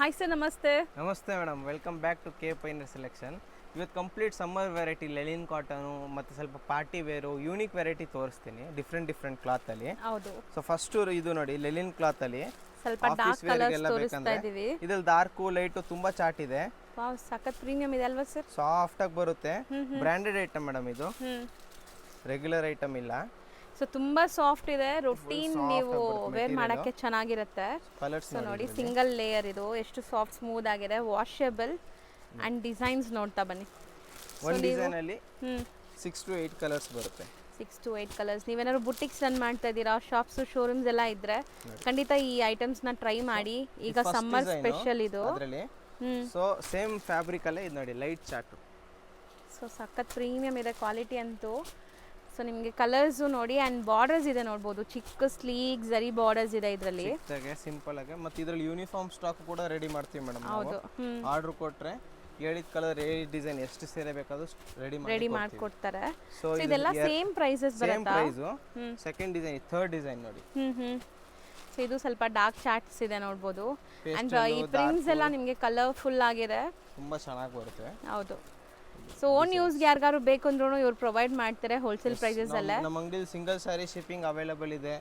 Hi sir, ನಮಸ್ತೆ. ನಮಸ್ತೆ madam, welcome back to K ಪೈನರ್ ಸೆಲೆಕ್ಷನ್. ಇವತ್ತು complete summer variety linen cotton ಮತ್ತು ಸ್ವಲ್ಪ ಪಾರ್ಟಿ ವೇರು ಯೂನಿಕ್ ವೆರೈಟಿ ತೋರಿಸ್ತೀನಿ ಡಿಫ್ರೆಂಟ್ ಕ್ಲಾತಲ್ಲಿ. ಹೌದು, ಸೊ ಫಸ್ಟು ಇದು ನೋಡಿ, ಲೆಲಿನ್ ಕ್ಲಾತಲ್ಲಿ ಸ್ವಲ್ಪ ಡಾರ್ಕ್ ಕಲರ್ಸ್ ತೋರಿಸ್ತಾ ಇದೀವಿ. ಇದ್ರಲ್ಲಿ ಡಾರ್ಕು ಲೈಟು ತುಂಬ ಚಾಟ್ ಇದೆ. ವಾವ್, ಸಖತ್ ಪ್ರೀಮಿಯಂ ಇದೆ ಅಲ್ವಾ ಸರ್? ಸಾಫ್ಟ್ ಆಗಿ ಬರುತ್ತೆ. ಬ್ರ್ಯಾಂಡೆಡ್ ಐಟಮ್ ಮೇಡಮ್, ಇದು ರೆಗ್ಯುಲರ್ ಐಟಮ್ ಇಲ್ಲ. ಸೊ ತುಂಬಾ ಸಾಫ್ಟ್ ಇದೆ, ರೊಟೀನ್ ನೀವು ವೇರ್ ಮಾಡಕ್ಕೆ ಚೆನ್ನಾಗಿರುತ್ತೆ. ಕಲರ್ಸ್ ಸೊ ನೋಡಿ, ಸಿಂಗಲ್ ಲೇಯರ್ ಇದು, ಎಷ್ಟು ಸಾಫ್ಟ್ ಸ್ಮೂತ್ ಆಗಿದೆ, ವಾಷಬಲ್ ಅಂಡ್ ಡಿಸೈನ್ಸ್ ನೋಡ್ತಾ ಬನ್ನಿ. ಒಂದು ಡಿಸೈನ್ ಅಲ್ಲಿ 6 to 8 ಕಲರ್ಸ್ ಬರುತ್ತೆ. 6 to 8 ಕಲರ್ಸ್. ನೀವೇನಾದ್ರು ಬುಟಿಕ್ಸ್ ರನ್ ಮಾಡ್ತಾ ಇದ್ದೀರಾ, ಶಾಪ್ಸ್ ಶೋರೂಮ್ಸ್ ಎಲ್ಲ ಇದ್ರೆ ಖಂಡಿತ ಈ ಐಟಮ್ಸ್ ನ ಟ್ರೈ ಮಾಡಿ. ಈಗ ಸಮ್ಮರ್ ಸ್ಪೆಷಲ್ ಇದು. ಅದರಲ್ಲಿ ಸೊ ಸೇಮ್ ಫ್ಯಾಬ್ರಿಕ್ ಅಲ್ಲೇ ಇದು ನೋಡಿ, ಲೈಟ್ ಚಾಟ್. ಸೊ ಸಖತ್ ಪ್ರೀಮಿಯಂ ಇದೆ ಕ್ವಾಲಿಟಿ ಅಂತೂ. ಸೊ ನಿಮಗೆ ಕಲರ್ಸು ನೋಡಿ, ಆ್ಯಂಡ್ ಬಾರ್ಡರ್ಸ್ ಇದೆ ನೋಡ್ಬೋದು, ಚಿಕ್ಕ ಸ್ಲೀಕ್ ಜರಿ ಬಾರ್ಡರ್ಸ್ ಇದೆ ಇದರಲ್ಲಿ. ಸಿಂಪಲ್ ಆಗಿ. ಮತ್ತೆ ಇದರಲ್ಲಿ ಯೂನಿಫಾರ್ಮ್ ಸ್ಟಾಕ್ ಕೂಡ ರೆಡಿ ಮಾಡ್ತೀವಿ ಮೇಡಮ್. ಹೌದು, ಆರ್ಡರ್ ಕೊಟ್ರೆ ಹೇಳಿದ ಕಲರ್ ಡಿಸೈನ್ ಎಷ್ಟು ಸೇರೆ ಬೇಕಾದ್ರೂ ರೆಡಿ ಮಾಡ್ಕೊಡ್ತಾರೆ. ಸೊ ಇದೆಲ್ಲ ಸೇಮ್ ಪ್ರೈಸಸ್ ಬರುತ್ತಾ? ಸೆಕೆಂಡ್ ಡಿಸೈನ್, ಥರ್ಡ್ ಡಿಸೈನ್ ನೋಡಿ. ಸೊ ಇದು ಸ್ವಲ್ಪ ಡಾರ್ಕ್ ಚಾರ್ಟ್ಸ್ ಇದೆ ನೋಡ್ಬೋದು. ಅಂಡ್ ಈ ಪ್ರಿಂಟ್ಸ್ ಎಲ್ಲ ನಿಮಗೆ ಕಲರ್ಫುಲ್ ಆಗಿದೆ, ತುಂಬಾ ಚೆನ್ನಾಗಿ ಬರುತ್ತೆ. ಹೌದು. ಸೊ ಓನ್ ಯೂಸ್ಗೆ ಯಾರಿಗಾರು ಬೇಕು ಅಂದ್ರೂ ಇವ್ರು ಪ್ರೊವೈಡ್ ಮಾಡ್ತಾರೆ ಹೋಲ್ಸೇಲ್ ಪ್ರೈಸಸ್ ಅಲ್ಲೇ. ನಮ್ಮ ಅಂಗಡಿಲಿ ಸಿಂಗಲ್ ಸ್ಯಾರಿ ಶಿಪ್ಪಿಂಗ್ ಅವೈಲೇಬಲ್ ಇದೆ.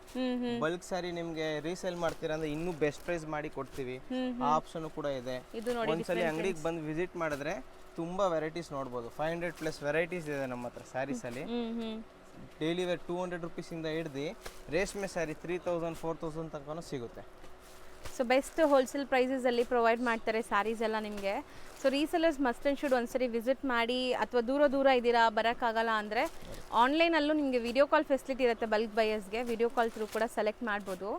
ಬಲ್ಕ್ ಸ್ಯಾರಿ ನಿಮ್ಗೆ ರೀಸೇಲ್ ಮಾಡ್ತೀರಾ ಅಂದ್ರೆ ಇನ್ನೂ ಬೆಸ್ಟ್ ಪ್ರೈಸ್ ಮಾಡಿ ಕೊಡ್ತೀವಿ, ಆ ಆಪ್ಷನ್ ಕೂಡ ಇದೆ. ಒಂದ್ಸಲಿ ಅಂಗಡಿಗೆ ಬಂದು ವಿಸಿಟ್ ಮಾಡಿದ್ರೆ ತುಂಬಾ ವೆರೈಟೀಸ್ ನೋಡ್ಬೋದು. 500+ ವೆರೈಟೀಸ್ ಇದೆ ನಮ್ಮ ಹತ್ರ ಸ್ಯಾರೀಸ್ ಅಲ್ಲಿ. ಡೈಲಿ ವೇರ್ 200 rupees ಇಂದ ಹಿಡ್ದು ರೇಷ್ಮೆ ಸ್ಯಾರಿ 3000 4000 ತನಕ ಸಿಗುತ್ತೆ. ಸೊ ಬೆಸ್ಟ್ ಹೋಲ್ಸೇಲ್ ಪ್ರೈಸಸ್ ಅಲ್ಲಿ ಪ್ರೊವೈಡ್ ಮಾಡ್ತಾರೆ ಸ್ಯಾರೀಸ್ ಎಲ್ಲ ನಿಮಗೆ. So resellers must and should ಒಂದ್ಸರಿ ವಿಸಿಟ್ ಮಾಡಿ. ಅಥವಾ ದೂರ ಇದ್ದೀರಾ, ಬರೋಕ್ಕಾಗಲ್ಲ ಅಂದರೆ ಆನ್ಲೈನಲ್ಲೂ ನಿಮಗೆ ವಿಡಿಯೋ ಕಾಲ್ ಫೆಸಿಲಿಟಿ ಇರುತ್ತೆ. ಬಲ್ಕ್ ಬಯರ್ಸ್ಗೆ ವಿಡಿಯೋ ಕಾಲ್ ಥ್ರೂ ಕೂಡ ಸೆಲೆಕ್ಟ್ ಮಾಡ್ಬೋದು.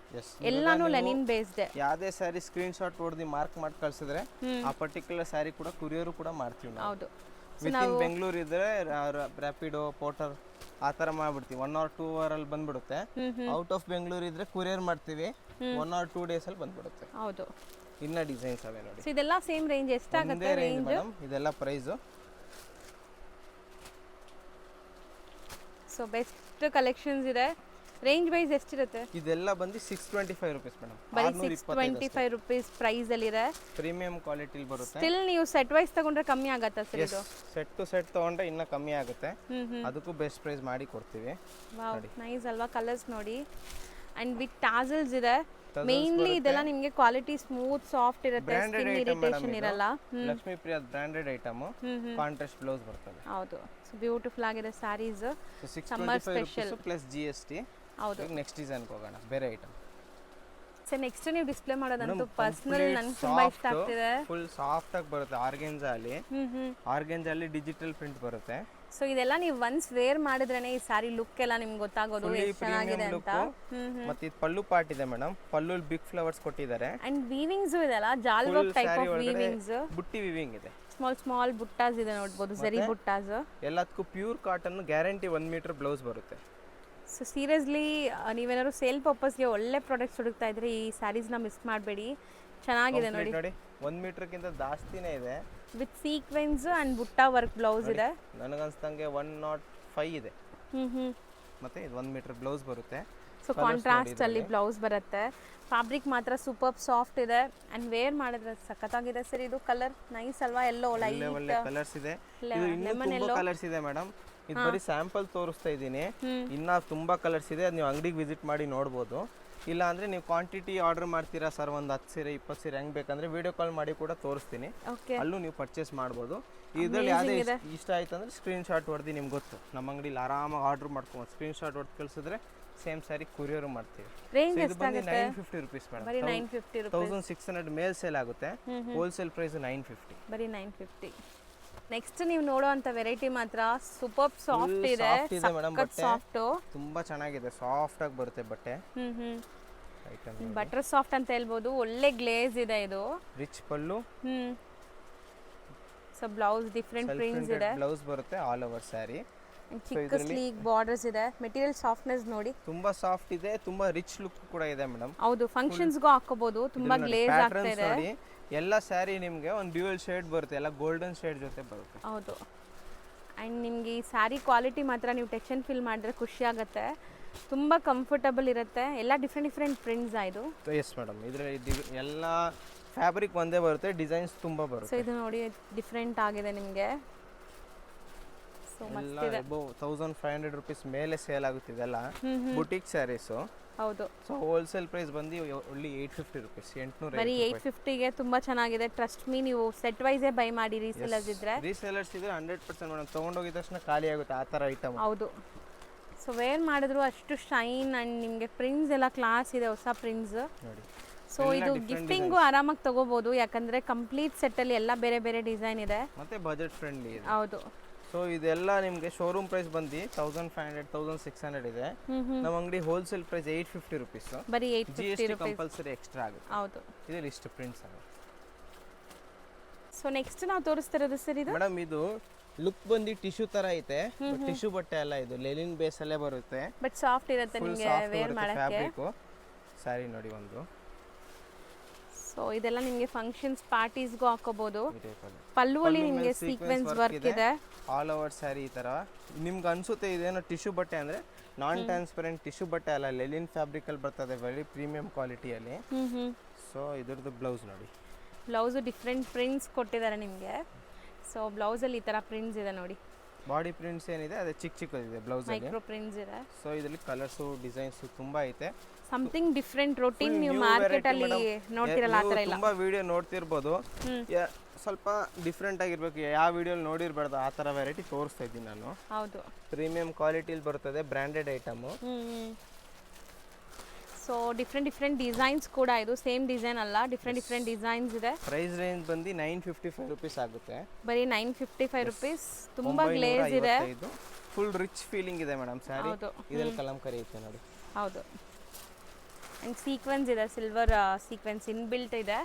ಎಲ್ಲಾನು ಲೆನಿನ್ ಬೇಸ್ಡ್. ಯಾವುದೇ ಸ್ಯಾರಿ ಸ್ಕ್ರೀನ್ ಶಾಟ್ ಹೊಡೆದು ಮಾರ್ಕ್ ಮಾಡಿ ಕಳಿಸಿದ್ರೆ ಆ ಪರ್ಟಿಕ್ಯುಲರ್ ಸ್ಯಾರಿ ಕೂಡ ಕುರಿಯರು ಕೂಡ ಮಾಡ್ತೀವಿ ನಾವು. ಹೌದು. ವಿತಿನ್ ಬೆಂಗಳೂರು ಇದ್ರೆ ರ್ಯಾಪಿಡೋ ಪೋರ್ಟರ್ ಆ ಥರ ಮಾಡ್ಬಿಡ್ತೀವಿ. 1 or 2 hour ಅಲ್ಲಿ ಬಂದ್ಬಿಡುತ್ತೆ. ಔಟ್ ಆಫ್ ಬೆಂಗಳೂರು ಇದ್ರೆ ಕುರಿಯರ್ ಮಾಡ್ತೀವಿ, 1 or 2 days ಅಲ್ಲಿ ಬಂದ್ಬಿಡುತ್ತೆ. ಹೌದು. ಇನ್ನ ಡಿಸೈನ್ಸ್ ಅವೆ ನೋಡಿ. ಸೊ ಇದೆಲ್ಲ ಸೇಮ್ ರೇಂಜ್ ಎಷ್ಟಾಗುತ್ತೆ ರೇಂಜ್ ಮೇಡಮ್? ಇದೆಲ್ಲ ಪ್ರೈಸ್. ಸೊ ಬೆಸ್ಟ್ ಕಲೆಕ್ಷನ್ಸ್ ಇದೆ. ರೇಂಜ್ ವೈಸ್ ಎಷ್ಟಿರುತ್ತೆ? ಇದೆಲ್ಲ ಬಂದು 625 rupees ಮೇಡಮ್. ಬರೀ 625 rupees ಪ್ರೈಸ್ ಅಲ್ಲಿ ಇದೆ. ಪ್ರೀಮಿಯಂ ಕ್ವಾಲಿಟಿ ಬರುತ್ತೆ. ಸ್ಟಿಲ್ ನೀವು ಸೆಟ್ ವೈಸ್ ತಗೊಂಡ್ರೆ ಕಮ್ಮಿ ಆಗುತ್ತಾ ಸರ್ ಇದು? ಸೆಟ್ ಟು ಸೆಟ್ ತಗೊಂಡ್ರೆ ಇನ್ನ ಕಮ್ಮಿ ಆಗುತ್ತೆ. ಅದಕ್ಕೂ ಬೆಸ್ಟ್ ಪ್ರೈಸ್ ಮಾಡಿ ಕೊಡ್ತೀವಿ. ವಾವ್, ನೈಸ್ ಅಲ್ವಾ? ಕಲರ್ಸ್ ನೋಡಿ. ಅಂಡ್ ವಿತ್ ಟಾಸಲ್ಸ್ ಇದೆ. ಮೇನ್ಲಿ ಇದೆಲ್ಲ ನಿಮಗೆ ಕ್ವಾಲಿಟಿ ಸ್ಮೂತ್ ಸಾಫ್ಟ್ ಇರುತ್ತೆ, ಸ್ಕಿನ್ ಇರಿಟೇಷನ್ ಇರಲ್ಲ. Lakshmi Priya branded item, contrast blouse ಬರ್ತದೆ. ಹೌದು. ಸೊ ಬ್ಯೂಟಿಫುಲ್ ಆಗಿದೆ ಸ್ಯಾರೀಸ್. 625 rupees plus GST. ಹೌದು. ನೆಕ್ಸ್ಟ್ ಡಿಸೈನ್ ಹೋಗೋಣ, ಬೇರೆ ಐಟಮ್. ಸರ್ ನೆಕ್ಸ್ಟ್ ನೀವು ಡಿಸ್ಪ್ಲೇ ಮಾಡೋದಂತೂ ಪರ್ಸನಲ್ ನನಗೆ ತುಂಬಾ ಇಷ್ಟ ಆಗ್ತಿದೆ. ಫುಲ್ ಸಾಫ್ಟ್ ಆಗಿ ಬರುತ್ತೆ. ಆರ್ಗೆನ್ಜಾ ಅಲ್ಲಿ ಡಿಜಿಟಲ್ ಪ್ರಿಂಟ್ ಬರುತ್ತೆ. ಸೊ ಇದೆಲ್ಲ ನೀವು ಒನ್ಸ್ ವೇರ್ ಮಾಡಿದ್ರೇನೆ ಈ ಸಾರಿ ಲುಕ್ ಎಲ್ಲ ನಿಮ್ಗೆ ಗೊತ್ತಾಗೋದು ಎಷ್ಟು ಚೆನ್ನಾಗಿದೆ ಅಂತ. ಮತ್ತೆ ಇದು ಪಲ್ಲು ಪಾರ್ಟ್ ಇದೆ ಮೇಡಮ್. ಪಲ್ಲು ಬಿಗ್ ಫ್ಲವರ್ಸ್ ಕೊಟ್ಟಿದ್ದಾರೆ. ಅಂಡ್ ವೀವಿಂಗ್ಸ್ ಇದೆಲ್ಲ ಜಾಲ್ ವರ್ಕ್ ಟೈಪ್ ಆಫ್ ವೀವಿಂಗ್ಸ್, ಬುಟ್ಟಿ ವೀವಿಂಗ್ ಇದೆ. ಸ್ಮಾಲ್ ಬುಟ್ಟಾಸ್ ಇದೆ ನೋಡಬಹುದು, ಜರಿ ಬುಟ್ಟಾಸ್. ಎಲ್ಲದಕ್ಕೂ pure cotton guarantee 1 metre blouse ಬರುತ್ತೆ. ಸೊ ಸೀರಿಯಸ್ಲಿ ನೀವೇನಾದ್ರು ಸೇಲ್ ಪರ್ಪಸ್ಗೆ ಒಳ್ಳೆ ಪ್ರಾಡಕ್ಟ್ಸ್ ಹುಡುಕ್ತಾ ಇದ್ರೆ ಈ ಸ್ಯಾರೀಸ್ನ ಮಿಸ್ ಮಾಡಬೇಡಿ. ಚೆನ್ನಾಗಿದೆ ನೋಡಿ. 1 ಮೀಟರ್ಗಿಂತ ಜಾಸ್ತಿನೇ ಇದೆ. With sequins and butta work blouse ಇದೆ. ನನಗನ್ಸ್ದಂಗೆ 105 ಇದೆ. ಮತ್ತೆ ಇದು 1 ಮೀಟರ್ ಬ್ಲೌಸ್ ಬರುತ್ತೆ. ಸೊ ಕಾಂಟ್ರಾಸ್ಟ್ ಅಲ್ಲಿ ಬ್ಲೌಸ್ ಬರುತ್ತೆ. ಫ್ಯಾಬ್ರಿಕ್ ಮಾತ್ರ ಸೂಪರ್ ಸಾಫ್ಟ್ ಇದೆ ಅಂಡ್ ವೇರ್ ಮಾಡಿದ್ರೆ ಸಖತ್ತಾಗಿದೆ ಸರ್. ಇದು ಕಲರ್ ನೈಸ್ ಅಲ್ವಾ? ಎಲ್ಲೋ ಲೈಟ್ ಒಳ್ಳೆ ಕಲರ್ಸ್ ಇದೆ. ಇದು ಇನ್ನೂ ತುಂಬಾ ಕಲರ್ಸ್ ಇದೆ ಮೇಡಮ್. ಇದು ಬರೀ ಸ್ಯಾಂಪಲ್ ತೋರಿಸ್ತಾ ಇದ್ದೀನಿ. ಇನ್ನ ತುಂಬಾ ಕಲರ್ಸ್ ಇದೆ, ನೀವು ಅಂಗಡಿಗೆ ವಿಸಿಟ್ ಮಾಡಿ ನೋಡ್ಬೋದು. ಇಲ್ಲ ಅಂದ್ರೆ ನೀವು ಕ್ವಾಂಟಿಟಿ ಆರ್ಡರ್ ಮಾಡ್ತೀರಾ ಸರ್, ಒಂದು 10 ಸೀರೆ 20 ಸೀರೆ ಹೆಂಗ್ ಬೇಕಂದ್ರೆ ವಿಡಿಯೋ ಕಾಲ್ ಮಾಡಿ ಕೂಡ ತೋರಿಸ್ತೀನಿ. ಅಲ್ಲೂ ನೀವು ಪರ್ಚೇಸ್ ಮಾಡ್ಬೋದು. ಇದ್ರಲ್ಲಿ ಯಾವುದೇ ಇಷ್ಟ ಆಯ್ತು ಅಂದ್ರೆ ಸ್ಕ್ರೀನ್ ಶಾಟ್ ಹೊಡೆದು ನಿಮ್ಗೆ ಗೊತ್ತು, ನಮ್ಮ ಅಂಗಡಿಲಿ ಆರಾಮಾಗಿ ಆರ್ಡರ್ ಮಾಡ್ಕೊಂಡು ಸ್ಕ್ರೀನ್ ಶಾಟ್ ಹೊಡೆದು ಕಳಿಸಿದ್ರೆ ಸೇಮ್ ಸ್ಯಾರಿ ಕುರಿಯರ್ ಮಾಡ್ತೀವಿ. ಇದು ಬಂದು 950 rupees ಮೇಡಮ್. ಬರೀ 950 ರೂಪಾಯಿ. 1600 ಮೇಲ್ ಸೇಲ್ ಆಗುತ್ತೆ. Wholesale price 950. ಬರೀ 950. ನೆಕ್ಸ್ಟ್ ನೀವು ನೋಡುವಂತ ವೆರೈಟಿ ಮಾತ್ರ ಸೂಪರ್ ಸಾಫ್ಟ್ ಇದೆ. ಸಾಫ್ಟ್ ತುಂಬಾ ಚೆನ್ನಾಗಿದೆ, ಸಾಫ್ಟ್ ಆಗಿ ಬರುತ್ತೆ ಬಟ್ಟೆ. ಬಟರ್ ಸಾಫ್ಟ್ ಅಂತ ಹೇಳ್ಬೋದು. ಒಳ್ಳೆ ಗ್ಲೇಸ್ ಇದೆ ಇದು. ರಿಚ್ ಪಲ್ಲು. ಸೊ ಬ್ಲೌಸ್ ಡಿಫರೆಂಟ್ ಪ್ರಿಂಟ್ಸ್ ಇದೆ. ಬ್ಲೌಸ್ ಬರುತ್ತೆ ಆಲ್ ಓವರ್ ಸ್ಯಾರಿ. ಚಿಕ್ಕ ಸ್ಲೀಕ್ ಬಾರ್ಡರ್ಸ್ ಇದೆ. ಮೆಟೀರಿಯಲ್ ಸಾಫ್ಟ್ನೆಸ್ ನೋಡಿ, ತುಂಬಾ ಸಾಫ್ಟ್ ಇದೆ, ತುಂಬಾ ರಿಚ್ ಲುಕ್ ಕೂಡ ಇದೆ ಮೇಡಮ್. ಹೌದು, ಫಂಕ್ಷನ್ಸ್ಗೂ ಹಾಕೋಬಹುದು. ತುಂಬಾ ಗ್ಲೇಸ್ ಆಗ್ತಾ ಇದೆ. ಎಲ್ಲ ಸ್ಯಾರಿ ನಿಮಗೆ ಒಂದು ಡ್ಯೂಯಲ್ ಶೇಡ್ ಬರುತ್ತೆ, ಎಲ್ಲ ಗೋಲ್ಡನ್ ಶೇಡ್ ಜೊತೆ ಬರುತ್ತೆ. ಹೌದು. ಆ್ಯಂಡ್ ನಿಮಗೆ ಈ ಸ್ಯಾರಿ ಕ್ವಾಲಿಟಿ ಮಾತ್ರ ನೀವು ಟಚ್ ಆ್ಯಂಡ್ ಫೀಲ್ ಮಾಡಿದ್ರೆ ಖುಷಿ ಆಗುತ್ತೆ. ತುಂಬ ಕಂಫರ್ಟಬಲ್ ಇರುತ್ತೆ. ಎಲ್ಲ ಡಿಫ್ರೆಂಟ್ ಪ್ರಿಂಟ್ಸ್ ಇದು. ಎಸ್ ಮೇಡಮ್, ಇದರಲ್ಲಿ ಎಲ್ಲ ಫ್ಯಾಬ್ರಿಕ್ ಒಂದೇ ಬರುತ್ತೆ, ಡಿಸೈನ್ಸ್ ತುಂಬಾ ಸೊ ಬರುತ್ತೆ. ಇದು ನೋಡಿ ಡಿಫ್ರೆಂಟ್ ಆಗಿದೆ ನಿಮಗೆ. ಸೊ ಮಸ್ತ್ ಇದೆ. 1500 ರುಪೀಸ್ ಮೇಲೆ ಸೇಲ್ ಆಗುತ್ತಿದೆಲ್ಲ ಬುಟಿಕ್ ಸ್ಯಾರೀಸು. ಹೌದು. ಸೊ ಹೋಲ್ಸೇಲ್ ಪ್ರೈಸ್ ಬಂದು ಒಳ್ಳೆ 850 ರುಪೀಸ್, 800. ಬರೀ 850ಗೆ ತುಂಬಾ ಚೆನ್ನಾಗಿದೆ. ಟ್ರಸ್ಟ್ ಮೀ, ನೀವು ಸೆಟ್ ವೈಸೇ ಬೈ ಮಾಡಿ ರೀಸೇಲರ್ಸ್ ಇದ್ರೆ. ರೀಸೇಲರ್ಸ್ ಇದ್ರೆ 100% ಮೇಡಮ್ ತೊಗೊಂಡೋಗಿದ ತಕ್ಷಣ ಖಾಲಿ ಆಗುತ್ತೆ ಆ ಥರ ಐಟಮ್. ಹೌದು. ಸೊ ವೇರ್ ಮಾಡಿದ್ರು ಅಷ್ಟು ಶೈನ್ ಆ್ಯಂಡ್ ನಿಮಗೆ ಪ್ರಿಂಟ್ಸ್ ಎಲ್ಲ ಕ್ಲಾಸ್ ಇದೆ, ಹೊಸ ಪ್ರಿಂಟ್ಸ್ ನೋಡಿ. ಸೊ ಇದು ಗಿಫ್ಟಿಂಗು ಆರಾಮಾಗಿ ತಗೋಬಹುದು, ಯಾಕಂದ್ರೆ ಕಂಪ್ಲೀಟ್ ಸೆಟ್ಟಲ್ಲಿ ಎಲ್ಲ ಬೇರೆ ಬೇರೆ ಡಿಸೈನ್ ಇದೆ ಮತ್ತೆ ಬಜೆಟ್ ಫ್ರೆಂಡ್ಲಿ ಇದೆ. ಹೌದು. ಸೊ ಇದೆಲ್ಲ ನಿಮಗೆ ಶೋರೂಮ್ ಪ್ರೈಸ್ ಬಂದು 1500 1600 ಇದೆ. ನಮ್ಮ ಅಂಗಡಿ ಹೋಲ್ಸೇಲ್ ಪ್ರೈಸ್ 850 ರುಪೀಸ್. ಬರೀ 850 GST ಕಂಪಲ್ಸರಿ ಎಕ್ಸ್ಟ್ರಾ ಆಗುತ್ತೆ. ಹೌದು. ಇದು ಲಿಸ್ಟ್ ಪ್ರಿಂಟ್ಸ್ ಆಗುತ್ತೆ. ಸೊ ನೆಕ್ಸ್ಟ್ ನಾವು ತೋರಿಸ್ತಿರೋದು ಸರ್ ಇದು ಮೇಡಮ್, ಇದು ಲುಕ್ ಬಂದು ಟಿಶ್ಯೂ ತರ ಐತೆ, ಟಿಶ್ಯೂ ಬಟ್ಟೆ ಅಲ್ಲ, ಇದು ಲೆಲಿನ್ ಬೇಸ್ ಅಲ್ಲೇ ಬರುತ್ತೆ. ಬಟ್ ಸಾಫ್ಟ್ ಇರುತ್ತೆ ನಿಮಗೆ ವೇರ್ ಮಾಡಕ್ಕೆ. ಫ್ಯಾಬ್ರಿಕ್ ಸ್ಯಾರಿ ನೋಡಿ ಒಂದು. ಸೊ ಇದೆಲ್ಲ ನಿಮಗೆ ಫಂಕ್ಷನ್ಸ್ ಪಾರ್ಟೀಸ್ಗೂ ಹಾಕೋಬಹುದು. ಪಲ್ಲುವಲ್ಲಿ ನಿಮಗೆ ಸೀಕ್ವೆನ್ಸ್ ವರ್ಕ್ ಇದೆ. ಆಲ್ ಓವರ್ ಸ್ಯಾರಿ ಈ ತರ ನಿಮ್ಗೆ ಅನ್ಸುತ್ತೆ ಇದೇನೋ ಟಿಶ್ಯೂ ಬಟ್ಟೆ ಅಂದ್ರೆ, ನಾನ್ ಟ್ರಾನ್ಸ್ಪರೆಂಟ್ ಟಿಶ್ಯೂ ಬಟ್ಟೆ ಅಲ್ಲ, ಲೆಲಿನ್ ಫ್ಯಾಬ್ರಿಕ್ ಅಲ್ಲಿ ಬರ್ತದೆ, ವೆರಿ ಪ್ರೀಮಿಯಂ ಕ್ವಾಲಿಟಿಯಲ್ಲಿ. ಸೊ ಇದ್ರದ್ದು ಬ್ಲೌಸ್ ನೋಡಿ. ಬ್ಲೌಸ್ ಡಿಫ್ರೆಂಟ್ ಪ್ರಿಂಟ್ಸ್ ಕೊಟ್ಟಿದ್ದಾರೆ ನಿಮಗೆ. ಸೊ ಬ್ಲೌಸ್ ಅಲ್ಲಿ ಈ ತರ ಪ್ರಿಂಟ್ಸ್ ಇದೆ ನೋಡಿ. ಬಾಡಿ ಪ್ರಿಂಟ್ಸ್ ಏನಿದೆ ಅದೇ ಚಿಕ್ಕ ಚಿಕ್ಕದಿದೆ ಬ್ಲೌಸ್ ಅಲ್ಲಿ. ಮೈಕ್ರೋ ಪ್ರಿಂಟ್ಸ್ ಇದೆ. ಸೊ ಇದರಲ್ಲಿ ಕಲರ್ಸ್ ಡಿಸೈನ್ಸ್ ತುಂಬಾ ಐತೆ. ಸಮಥಿಂಗ್ ಡಿಫ್ರೆಂಟ್ ರೂಟೀನ್ ನೀವು ಮಾರ್ಕೆಟ್ ಅಲ್ಲಿ ನೋಡ್ತಿರಲ್ಲ ಆ ತರ ಇಲ್ಲ. ತುಂಬಾ ವಿಡಿಯೋ ನೋಡ್ತಿರ್ಬೋದು, ಸ್ವಲ್ಪ ಡಿಫ್ರೆಂಟ್ ಆಗಿರ್ಬೇಕು, ಯಾವ ವಿಡಿಯೋಲಿ ನೋಡಿರ್ಬಾರ್ದು ಆ ತರ ವೆರೈಟಿ ತೋರಿಸ್ತಾ ಇದ್ದೀನಿ ನಾನು. ಹೌದು. ಪ್ರೀಮಿಯಂ ಕ್ವಾಲಿಟಿಲಿ ಬರ್ತದೆ, branded item. So different designs ಕೂಡ, ಇದು ಸೇಮ್ ಡಿಸೈನ್ ಅಲ್ಲ, ಡಿಫ್ರೆಂಟ್ ಡಿಸೈನ್ಸ್ ಇದೆ. ಪ್ರೈಸ್ ರೇಂಜ್ ಬಂದು 955 ರುಪೀಸ್ ಆಗುತ್ತೆ. ಬರೀ 955 ರುಪೀಸ್. ತುಂಬಾ ಗ್ಲೇಸ್ ಇದೆ, ಫುಲ್ ರಿಚ್ ಫೀಲಿಂಗ್ ಇದೆ ಮೇಡಮ್ ಸ್ಯಾರಿ. ಇದರಲ್ಲಿ ಕಲಂಕರಿ ಐತೆ ನೋಡಿ. ಹೌದು. ಅಂಡ್ ಸೀಕ್ವೆನ್ಸ್ ಇದೆ, ಸಿಲ್ವರ್ ಸೀಕ್ವೆನ್ಸ್ ಇನ್ ಬಿಲ್ಟ್ ಇದೆ.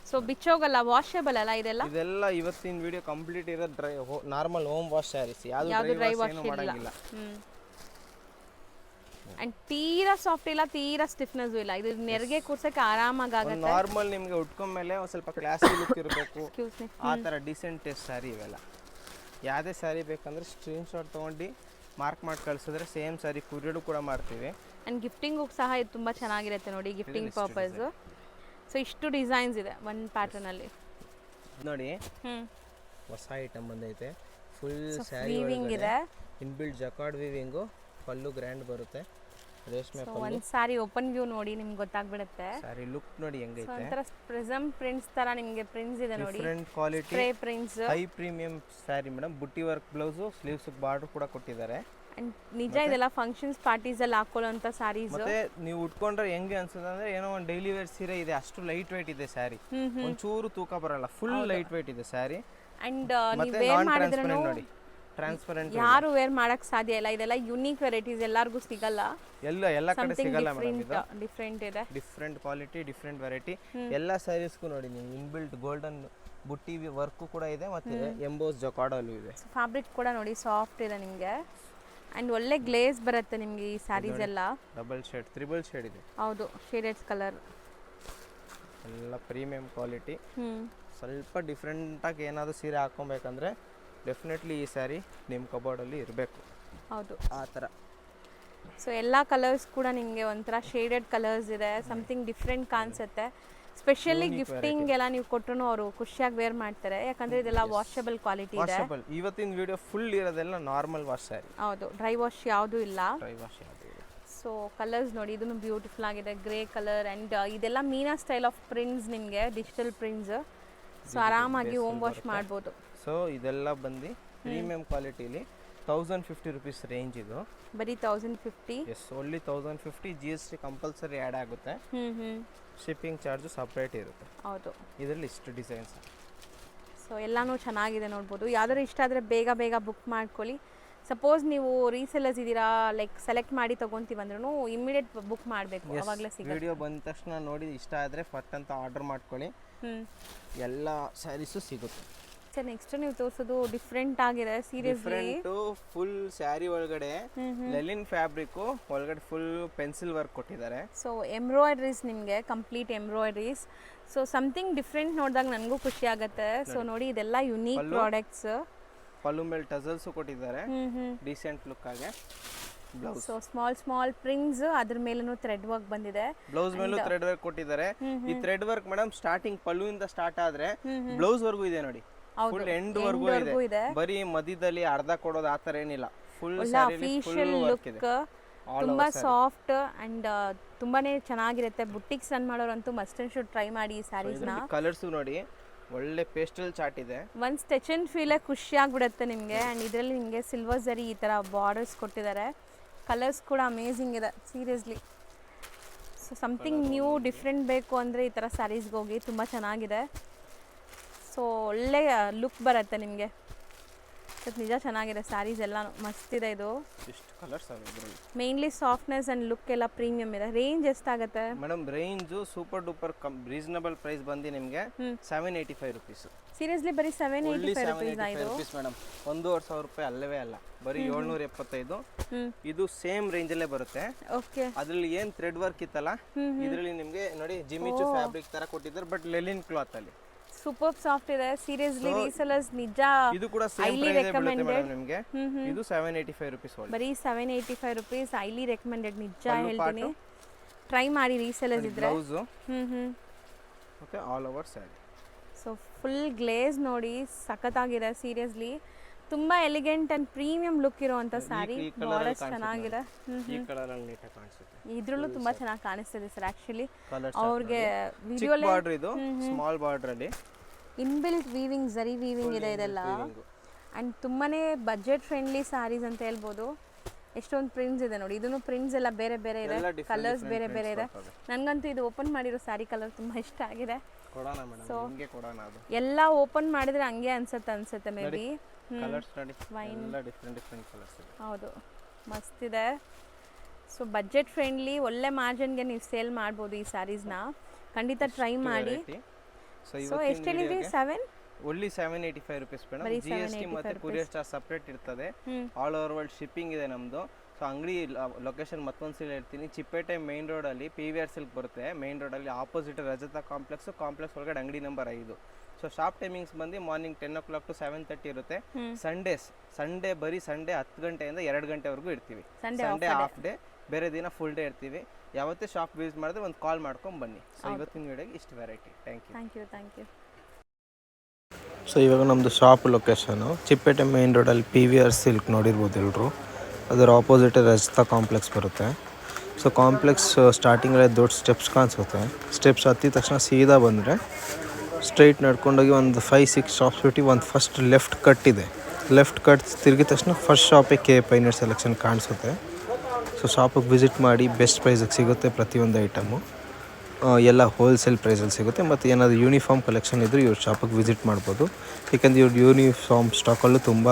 ಸೊ ಬಿಚ್ಚೋಗಲ್ಲ, ವಾಷೇಬಲ್ ಅಲ್ಲ ಇದೆಲ್ಲ. ಇದೆಲ್ಲ ಇವತ್ತಿನ ವಿಡಿಯೋ ಕಂಪ್ಲೀಟ್ ಇರೋ dry normal home wash saris, ಯಾವುದು ಡ್ರೈ ವಾಶ್ ಏನು ಮಾಡಂಗಿಲ್ಲ. ಅಂಡ್ ತೀರಾ ಸಾಫ್ಟ್ ಇಲ್ಲ, ತೀರಾ ಸ್ಟಿಫ್ನೆಸ್ ಇಲ್ಲ. ಇದು ನೆರಿಗೆ ಕೂರ್ಸಕ್ಕೆ ಆರಾಮಾಗಿ ಆಗುತ್ತೆ. ನಾರ್ಮಲ್ ನಿಮಗೆ ಉಟ್ಕೊಂಡ ಮೇಲೆ ಒಂದು ಸ್ವಲ್ಪ ಕ್ಲಾಸಿ ಲುಕ್ ಇರಬೇಕು, ಆ ಥರ ಡಿಸೆಂಟ್ ಸ್ಯಾರಿ ಇವೆಲ್ಲ. ಯಾವುದೇ ಸ್ಯಾರಿ ಬೇಕಂದ್ರೆ ಸ್ಕ್ರೀನ್ ಶಾಟ್ ತೊಗೊಂಡು ಮಾರ್ಕ್ ಮಾಡಿ ಕಳಿಸಿದ್ರೆ ಸೇಮ್ ಸ್ಯಾರಿ ಕುರಿಯರು ಕೂಡ ಮಾಡ್ತೀವಿ. ಆ್ಯಂಡ್ ಗಿಫ್ಟಿಂಗು ಸಹ ಇದು ತುಂಬ ಚೆನ್ನಾಗಿರುತ್ತೆ ನೋಡಿ, ಗಿಫ್ಟಿಂಗ್ ಪರ್ಪಸ್. ಸೊ ಇಷ್ಟು ಡಿಸೈನ್ಸ್ ಇದೆ ಒಂದು ಪ್ಯಾಟರ್ನಲ್ಲಿ ನೋಡಿ. ಹೊಸ ಐಟಮ್ ಬಂದೈತೆ, ಫುಲ್ ಸ್ಯಾರಿ ವೀವಿಂಗ್ ಇದೆ, ಇನ್ಬಿಲ್ಟ್ ಜಕಾರ್ಡ್ ವೀವಿಂಗು, ಪಲ್ಲು ಗ್ರ್ಯಾಂಡ್ ಬರುತ್ತೆ, ರೇಷ್ಮೆ ಪಲ್ಲು. ಒಂದು ಸಾರಿ ಓಪನ್ ವ್ಯೂ ನೋಡಿ ನಿಮ್ಗೆ ಗೊತ್ತಾಗ್ಬಿಡುತ್ತೆ. ಸಾರಿ ಲುಕ್ ನೋಡಿ ಹೆಂಗೈತೆ. ಒಂಥರ ಪ್ರಿಸಮ್ ಪ್ರಿಂಟ್ಸ್ ತರ ನಿಮಗೆ ಪ್ರಿಂಟ್ಸ್ ಇದೆ ನೋಡಿ, different quality spray prints, high premium sari madam. ಬುಟ್ಟಿ ವರ್ಕ್ ಬ್ಲೌಸ್, ಸ್ಲೀವ್ಸ್ ಬಾರ್ಡರ್ ಕೂಡ ಕೊಟ್ಟಿದ್ದಾರೆ. ನಿಜ ಇದೆಲ್ಲ ಫಂಕ್ಷನ್ಸ್ ಪಾರ್ಟೀಸ್ ಅಲ್ಲಿ ಹಾಕೊಳ್ಳೋಂತ ಸ್ಯಾರೀಸ್. ಮತ್ತೆ ನೀವು ಉಟ್ಕೊಂಡ್ರೆ ಹೆಂಗೆ ಅನ್ಸುತ್ತೆ ಅಂದ್ರೆ ಏನೋ ಒಂದು ಡೈಲಿ ವೇರ್ ಸೀರೆ ಇದೆ, ಅಷ್ಟು ಲೈಟ್ weight ಇದೆ ಸ್ಯಾರಿ, ಒಂಚೂರು ತೂಕ ಬರಲ್ಲ, ಫುಲ್ ಲೈಟ್ weight ಇದೆ ಸ್ಯಾರಿ. ಅಂಡ್ ನೀವು ವೇರ್ ಮಾಡಿದ್ರೆ ನೋಡಿ, ಟ್ರಾನ್ಸ್ಪರೆಂಟ್, ಯಾರು ವೇರ್ ಮಾಡಕ್ ಸಾಧ್ಯ ಇಲ್ಲ. ಇದೆಲ್ಲ ಯುನೀಕ್ ವೆರೈಟೀಸ್, ಎಲ್ಲರಿಗೂ ಸಿಗಲ್ಲ, ಎಲ್ಲ ಕಡೆ ಸಿಗಲ್ಲ ಮೇಡಮ್. ಇದು ಡಿಫರೆಂಟ್ ಇದೆ, ಡಿಫರೆಂಟ್ ಕ್ವಾಲಿಟಿ, ಡಿಫರೆಂಟ್ ವೆರೈಟಿ. ಎಲ್ಲ ಸ್ಯಾರೀಸ್ಗೂ ನೋಡಿ ನೀವು ಇನ್ಬಿಲ್ಟ್ ಗೋಲ್ಡನ್ ಬುಟ್ಟಿ ವರ್ಕ್ ಕೂಡ ಇದೆ, ಮತ್ತೆ ಎಂಬೋಸ್ ಜಕಾರ್ಡ್ ಅಲ್ಲೂ ಇದೆ. ಫ್ಯಾಬ್ರಿಕ್ ಕೂಡ ನೋಡಿ ಸಾಫ್ಟ್ ಇದೆ ನಿಮಗೆ. ಅಂಡ್ ಒಳ್ಳೆ ಗ್ಲೇಸ್ ಬರುತ್ತೆ ನಿಮಗೆ ಈ ಸ್ಯಾರೀಸ್ ಎಲ್ಲ. ಡಬಲ್ ಶೇಡ್, ತ್ರಿಬಲ್ ಶೇಡ್ ಇದೆ. ಹೌದು, ಶೇಡೆಡ್ ಕಲರ್, ಎಲ್ಲ ಪ್ರೀಮಿಯಂ ಕ್ವಾಲಿಟಿ. ಸ್ವಲ್ಪ ಡಿಫ್ರೆಂಟ್ ಆಗಿ ಏನಾದರೂ ಸೀರೆ ಹಾಕೊಬೇಕಂದ್ರೆ ಡೆಫಿನೆಟ್ಲಿ ಈ ಸ್ಯಾರಿ ನಿಮ್ಮ ಕಬೋರ್ಡಲ್ಲಿ ಇರಬೇಕು. ಹೌದು, ಆ ಥರ. ಸೊ ಎಲ್ಲ ಕಲರ್ಸ್ ಕೂಡ ನಿಮಗೆ ಒಂಥರ ಶೇಡೆಡ್ ಕಲರ್ಸ್ ಇದೆ, ಸಮಥಿಂಗ್ ಡಿಫ್ರೆಂಟ್ ಕಾಣಿಸುತ್ತೆ. ಸ್ಪೆಷಲಿ ಗಿಫ್ಟಿಂಗ್ ಎಲ್ಲ ನೀವು ಕೊಟ್ಟರು ಅವರು ಖುಷಿಯಾಗಿ ವೇರ್ ಮಾಡ್ತಾರೆ, ಯಾಕಂದ್ರೆ ಇದೆಲ್ಲ ವಾಷಬಲ್ ಕ್ವಾಲಿಟಿ ಇದೆ. ವಾಷಬಲ್. ಇವತ್ತಿನ ವಿಡಿಯೋ ಫುಲ್ ಇರೋದೆಲ್ಲ ನಾರ್ಮಲ್ ವಾಶ್ ಸ್ಯಾರಿ, ಹೌದು, ಡ್ರೈ ವಾಶ್ ಯಾವುದೂ ಇಲ್ಲ. ಡ್ರೈ ವಾಶ್ ಯಾವುದೂ ಇಲ್ಲ. ಸೊ ಕಲರ್ಸ್ ನೋಡಿ, ಇದನ್ನು ಬ್ಯೂಟಿಫುಲ್ ಆಗಿದೆ, ಗ್ರೇ ಕಲರ್. ಆ್ಯಂಡ್ ಇದೆಲ್ಲ ಮೀನಾ ಸ್ಟೈಲ್ ಆಫ್ ಪ್ರಿಂಟ್ಸ್, ನಿಮಗೆ ಡಿಜಿಟಲ್ ಪ್ರಿಂಟ್ಸ್. ಸೊ ಆರಾಮಾಗಿ ಹೋಮ್ ವಾಶ್ ಮಾಡ್ಬೋದು. ಸೊ ಇದೆಲ್ಲ ಬಂದು ಪ್ರೀಮಿಯಂ ಕ್ವಾಲಿಟಿಲಿ 1050 ರುಪೀಸ್ ರೇಂಜ್ ಇದು. ಬರೀ 1050. Yes, only 1050. GST compulsory add ಆಗುತ್ತೆ. ಶಿಪ್ಪಿಂಗ್ ಚಾರ್ಜು ಸಪ್ರೇಟ್ ಇರುತ್ತೆ. ಹೌದು. ಇದರಲ್ಲಿ ಇಷ್ಟು ಡಿಸೈನ್ಸ್. ಸೊ ಎಲ್ಲನೂ ಚೆನ್ನಾಗಿದೆ ನೋಡ್ಬೋದು. ಯಾವ್ದಾದ್ರು ಇಷ್ಟ ಆದರೆ ಬೇಗ ಬುಕ್ ಮಾಡ್ಕೊಳ್ಳಿ. ಸಪೋಸ್ ನೀವು ರೀಸೆಲ್ಲರ್ಸ್ ಇದ್ದೀರಾ, ಲೈಕ್ ಸೆಲೆಕ್ಟ್ ಮಾಡಿ ತೊಗೊತೀವಂದ್ರೂ ಇಮಿಡಿಯೇಟ್ ಬುಕ್ ಮಾಡಬೇಕು, ಅವಾಗಲೇ ಸಿಗುತ್ತೆ. ವಿಡಿಯೋ ಬಂದ ತಕ್ಷಣ ನೋಡಿ ಇಷ್ಟ ಆದರೆ ಫಟ್ ಅಂತ ಆರ್ಡರ್ ಮಾಡ್ಕೊಳ್ಳಿ, ಎಲ್ಲ ಸ್ಯಾರೀಸು ಸಿಗುತ್ತೆ. ಸರ್ ನೆಕ್ಸ್ಟ್ ನೀವು ತೋರಿಸೋದು ಡಿಫ್ರೆಂಟ್ ಆಗಿದೆ, ಸೀರಿಯಸ್ಲಿ ಫುಲ್ ಸ್ಯಾರಿ ಒಳಗಡೆ ಲೆಲಿನ್ ಫ್ಯಾಬ್ರಿಕ್, ಒಳಗಡೆ ಫುಲ್ ಪೆನ್ಸಿಲ್ ವರ್ಕ್ ಕೊಟ್ಟಿದ್ದಾರೆ. ಸೊ ಎಂಬ್ರಾಯ್ಡ್ರೀಸ್, ನಿಮಗೆ complete embroideries. So something different ನೋಡಿದಾಗ ನನಗೂ ಖುಷಿ ಆಗುತ್ತೆ. ಸೊ ನೋಡಿ, ಇದೆಲ್ಲ ಯುನೀಕ್ ಪ್ರಾಡಕ್ಟ್ಸ್. ಪಲ್ಲು ಮೇಲೆ ಟಸಲ್ಸ್ ಕೊಟ್ಟಿದ್ದಾರೆ, ಡಿಸೆಂಟ್ ಲುಕ್ ಆಗಿ. ಬ್ಲೌಸ್. ಸೊ ಸ್ಮಾಲ್ ಪ್ರಿಂಟ್ಸ್ ಅದ್ರ ಮೇಲೂ ಥ್ರೆಡ್ ವರ್ಕ್ ಬಂದಿದೆ. ಬ್ಲೌಸ್ ಮೇಲೂ ಥ್ರೆಡ್ ವರ್ಕ್ ಕೊಟ್ಟಿದ್ದಾರೆ. ಈ ಥ್ರೆಡ್ ವರ್ಕ್ ಮೇಡಮ್ ಸ್ಟಾರ್ಟಿಂಗ್ ಪಲ್ಲುವಿಂದ ಸ್ಟಾರ್ಟ್ ಆದ್ರೆ ಬ್ಲೌಸ್ ವರ್ಗೂ ಇದೆ ನೋಡಿ, ಫುಲ್ ಎಂಡ್ ವರ್ಗೂ ಇದೆ. ಬರೀ ಮಧ್ಯದಲ್ಲಿ ಅರ್ಧ ಕೊಡೋದು ಆತರ ಏನಿಲ್ಲ, ಫುಲ್ ಸ್ಯಾರಿಲಿ ಫುಲ್ ವರ್ಕ್ ಇದೆ. ತುಂಬಾ ಸಾಫ್ಟ್ ಅಂಡ್ ತುಂಬಾನೇ ಚೆನ್ನಾಗಿರುತ್ತೆ. ಬುಟ್ಟಿಕ್ಸ್ ರನ್ ಮಾಡೋರಂತೂ ಮಸ್ಟ್ ಅಂಡ್ ಶುಡ್ ಟ್ರೈ ಮಾಡಿ ಈ ಸ್ಯಾರೀಸ್ ನ. ಕಲರ್ಸ್ ನೋಡಿ ಒಳ್ಳೆ ಪೇಸ್ಟಲ್ ಚಾರ್ಟ್ ಇದೆ. ಒಂದ್ ಸ್ಟೆಚ್ ಅಂಡ್ ಫೀಲ್ ಖುಷಿ ಆಗ್ಬಿಡುತ್ತೆ ನಿಮಗೆ. ಅಂಡ್ ಇದರಲ್ಲಿ ನಿಮಗೆ ಸಿಲ್ವರ್ ಜರಿ ಈ ತರ ಬಾರ್ಡರ್ಸ್ ಕೊಟ್ಟಿದ್ದಾರೆ. ಕಲರ್ಸ್ ಕೂಡ ಅಮೇಝಿಂಗ್ ಇದೆ seriously. So something new different ಬೇಕು ಅಂದರೆ ಈ ಥರ ಸ್ಯಾರೀಸ್ಗೆ ಹೋಗಿ, ತುಂಬ ಚೆನ್ನಾಗಿದೆ. ಸೊ ಒಳ್ಳೆಯ ಲುಕ್ ಬರುತ್ತೆ ನಿಮಗೆ. ನಿಜ ಚೆನ್ನಾಗಿದೆ ಸ್ಯಾರೀಸ್ ಎಲ್ಲ, ಮಸ್ತಿದೆ. ಇದು ಮೇನ್ಲಿ ಸಾಫ್ಟ್ನೆಸ್ ಅಂಡ್ ಲುಕ್ ಎಲ್ಲ ಪ್ರೀಮಿಯಂ ಇದೆ. ರೇಂಜ್ ಎಷ್ಟಾಗುತ್ತೆ madam? Range super duper reasonable price ಬಂದು ನಿಮಗೆ 785 rupees. ಸೀರಿಯಸ್ಲಿ ಬರೀ 785 rupees ಮೇಡಮ್. 1,500 ರೂಪಾಯಿ ಅಲ್ಲವೇ ಅಲ್ಲ, ಬರೀ 775. ಇದು ಸೇಮ್ ರೇಂಜ್ ಅಲ್ಲೇ ಬರುತ್ತೆ. ಓಕೆ, ಅದ್ರಲ್ಲಿ ಏನ್ ಥ್ರೆಡ್ ವರ್ಕ್ ಇತ್ತಲ್ಲ, ಇದರಲ್ಲಿ ನಿಮಗೆ ನೋಡಿ ಜಿಮಿಚು ಫ್ಯಾಬ್ರಿಕ್ ತರ ಕೊಟ್ಟಿದ್ದಾರೆ, ಬಟ್ ಲೆಲಿನ್ ಕ್ಲಾತ್ ಅಲ್ಲಿ ಸೂಪರ್ ಸಾಫ್ಟ್ ಇದೆ. ಸೀರಿಯಸ್ಲಿ ರೀಸೆಲ್ಲರ್ಸ್ ನಿಜ ಇದು ಕೂಡ ಸೇಮ್ ಪ್ರೈಸ್ ಬೀಳುತ್ತೆ ಮೇಡಂ ನಿಮಗೆ. ಇದು 785 rupees ಓನ್ಲಿ, ಬರೀ 785 rupees. ಹೈಲಿ ರೆಕಮೆಂಡೆಡ್, ನಿಜ ಹೇಳ್ತೀನಿ. ಟ್ರೈ ಮಾಡಿ ರೀಸೆಲ್ಲರ್ಸ್ ಇದ್ರೆ. Blouse okay, all over sari. So full glaze ನೋಡಿ, ಸಖತ್ತಾಗಿದೆ ಸೀರಿಯಸ್ಲಿ. ತುಂಬಾ ಎಲಿಗೆಂಟ್ ಅಂಡ್ ಪ್ರೀಮಿಯಂ ಲುಕ್ ಇರುವಂತ ಸ್ಯಾರಿ. ಬಾರ್ಡರ್ಸ್ ಚೆನ್ನಾಗಿದೆ. ಈ ಕಲರ್ ಅಲ್ಲಿ ನೀಟಾಗಿ ಕಾಣಿಸುತ್ತೆ. ಇದ್ರಲ್ಲೂ ತುಂಬಾ ಚೆನ್ನಾಗಿ ಕಾಣಿಸ್ತಿದೆ ಸರ್. ಆಕ್ಚುಲಿ Colours ಅವ್ರಿಗೆ ಚಿಕ್ಕ ವಿಡಿಯೋಲಿ ಬಾರ್ಡರ್, ಇದು ಸ್ಮಾಲ್ ಬಾರ್ಡರ್ ಅಲ್ಲಿ ಇನ್ಬಿಲ್ಟ್ ವೀವಿಂಗ್, ಜರಿ ವೀವಿಂಗ್ ಇದೆ ಇದೆಲ್ಲ. ಅಂಡ್ ತುಂಬಾನೇ ಬಜೆಟ್ ಫ್ರೆಂಡ್ಲಿ ಸ್ಯಾರೀಸ್ ಅಂತ ಹೇಳ್ಬೋದು. ಎಷ್ಟೊಂದು ಪ್ರಿಂಟ್ಸ್ ಇದೆ ನೋಡಿ. ಇದನ್ನು ಪ್ರಿಂಟ್ಸ್ ಎಲ್ಲ ಬೇರೆ ಬೇರೆ ಇದೆ, ಕಲರ್ಸ್ ಬೇರೆ ಬೇರೆ ಇದೆ. ನನಗಂತೂ ಇದು ಓಪನ್ ಮಾಡಿರೋ ಸ್ಯಾರಿ ಕಲರ್ ತುಂಬಾ ಇಷ್ಟ ಆಗಿದೆ. ಕೊಡೋಣ ಮೇಡಂ, ನಿಮಗೆ ಕೊಡೋಣ. ಅದು ಎಲ್ಲ ಓಪನ್ ಮಾಡಿದ್ರೆ ಹಂಗೆ ಅನ್ಸುತ್ತೆ ಮೇ ಬಿ. ಕಲರ್ಸ್ ನೋಡಿ, ಎಲ್ಲ ಡಿಫರೆಂಟ್ ಕಲರ್ಸ್ ಇದೆ. ಹೌದು, ಮಸ್ತ್ ಇದೆ. ಸೊ ಬಜೆಟ್ ಫ್ರೆಂಡ್ಲಿ, ಒಳ್ಳೆ ಮಾರ್ಜಿನ್ಗೆ ನೀವು ಸೇಲ್ ಮಾಡ್ಬೋದು ಈ ಸ್ಯಾರೀಸ್ನ. ಖಂಡಿತ ಟ್ರೈ ಮಾಡಿ. ಸೊ ಎಷ್ಟು ಹೇಳಿದ್ರಿ? 7 ಓನ್ಲಿ 785 rupees ಮೇಡಮ್. GST ಮತ್ತೆ ಕೊರಿಯರ್ ಚಾರ್ಜ್ ಸಪರೇಟ್ ಇರ್ತದೆ. ಆಲ್ ಓವರ್ ವರ್ಲ್ಡ್ ಶಿಪ್ಪಿಂಗ್ ಇದೆ ನಮ್ಮದು. ಸೊ ಅಂಗಡಿ ಲೊಕೇಶನ್ ಮತ್ತೊಂದ್ಸಲ ಹೇಳ್ತೀನಿ. ಚಿಪ್ಪೇಟೆ ಮೇನ್ ರೋಡಲ್ಲಿ PVR ಸಿಲ್ಕ್ ಬರುತ್ತೆ. ಮೇನ್ ರೋಡಲ್ಲಿ ಆಪೋಸಿಟ್ ರಜತ ಕಾಂಪ್ಲೆಕ್ಸ್ ಒಳಗಡೆ ಅಂಗಡಿ ನಂಬರ್ 5. ಸೊ ಶಾಪ್ ಟೈಮಿಂಗ್ಸ್ ಬಂದು ಮಾರ್ನಿಂಗ್ 10 o'clock to 7:30 ಇರುತ್ತೆ. ಸಂಡೇ ಬರೀ ಸಂಡೇ 10 ಗಂಟೆಯಿಂದ 2 ಗಂಟೆವರೆಗೂ ಇರ್ತೀವಿ. ಸಂಡೇ ಹಾಫ್ ಡೇ, ಬೇರೆ ದಿನ ಫುಲ್ ಡೇ ಇರ್ತೀವಿ. ಯಾವತ್ತೇ ಶಾಪ್ ವಿಸಿಟ್ ಮಾಡಿದ್ರೆ ಒಂದು ಕಾಲ್ ಮಾಡ್ಕೊಂಡು ಬನ್ನಿ. ಸೊ ಇವತ್ತಿನ ವಿಡಿಯೋಗೆ ಇಷ್ಟು ವೆರೈಟಿ. Thank you. ಸೊ ಇವಾಗ ನಮ್ಮದು ಶಾಪ್ ಲೊಕೇಶನು ಚಿಪ್ಪೇಟೆ ಮೇನ್ ರೋಡಲ್ಲಿ PVR ಸಿಲ್ಕ್ ನೋಡಿರ್ಬೋದು ಎಲ್ಲರೂ. ಅದರ ಆಪೋಸಿಟ್ ರಜತಾ ಕಾಂಪ್ಲೆಕ್ಸ್ ಬರುತ್ತೆ. ಸೊ ಕಾಂಪ್ಲೆಕ್ಸ್ ಸ್ಟಾರ್ಟಿಂಗಲ್ಲೇ ದೊಡ್ಡ ಸ್ಟೆಪ್ಸ್ ಕಾಣಿಸುತ್ತೆ. ಸ್ಟೆಪ್ಸ್ ಹತ್ತಿದ ತಕ್ಷಣ ಸೀದಾ ಬಂದರೆ ಸ್ಟ್ರೈಟ್ ನಡ್ಕೊಂಡೋಗಿ ಒಂದು 5-6 ಶಾಪ್ಸ್ ಬಿಟ್ಟು ಒಂದು ಫಸ್ಟ್ ಲೆಫ್ಟ್ ಕಟ್ ಇದೆ. ಲೆಫ್ಟ್ ಕಟ್ ತಿರುಗಿದ ತಕ್ಷಣ ಫಸ್ಟ್ ಶಾಪೇ KA ಪೈನರ್ ಸೆಲೆಕ್ಷನ್ ಕಾಣಿಸುತ್ತೆ. ಸೊ ಶಾಪಿಗೆ ವಿಸಿಟ್ ಮಾಡಿ, ಬೆಸ್ಟ್ ಪ್ರೈಸಿಗೆ ಸಿಗುತ್ತೆ ಪ್ರತಿಯೊಂದು ಐಟಮು. ಎಲ್ಲ ಹೋಲ್ಸೇಲ್ ಪ್ರೈಸಲ್ಲಿ ಸಿಗುತ್ತೆ. ಮತ್ತು ಏನಾದರೂ ಯೂನಿಫಾರ್ಮ್ ಕಲೆಕ್ಷನ್ ಇದ್ದರೆ ಇವ್ರ ಶಾಪಿಗೆ ವಿಸಿಟ್ ಮಾಡ್ಬೋದು. ಏಕೆಂದರೆ ಇವ್ರ ಯೂನಿಫಾರ್ಮ್ ಸ್ಟಾಕಲ್ಲೂ ತುಂಬ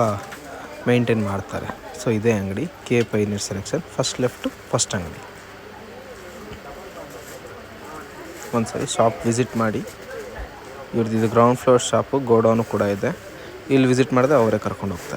ಮೇಂಟೈನ್ ಮಾಡ್ತಾರೆ. ಸೊ ಇದೇ ಅಂಗಡಿ KA ಪೈನರ್ selection, first left first ಅಂಗಡಿ. ಒಂದ್ಸರಿ ಶಾಪ್ ವಿಸಿಟ್ ಮಾಡಿ. ಇವ್ರದ್ದು ಇದು ಗ್ರೌಂಡ್ ಫ್ಲೋರ್ ಶಾಪು, ಗೋಡೌನು ಕೂಡ ಇದೆ. ಇಲ್ಲಿ ವಿಸಿಟ್ ಮಾಡಿದ್ರೆ ಅವರೇ ಕರ್ಕೊಂಡು ಹೋಗ್ತಾರೆ.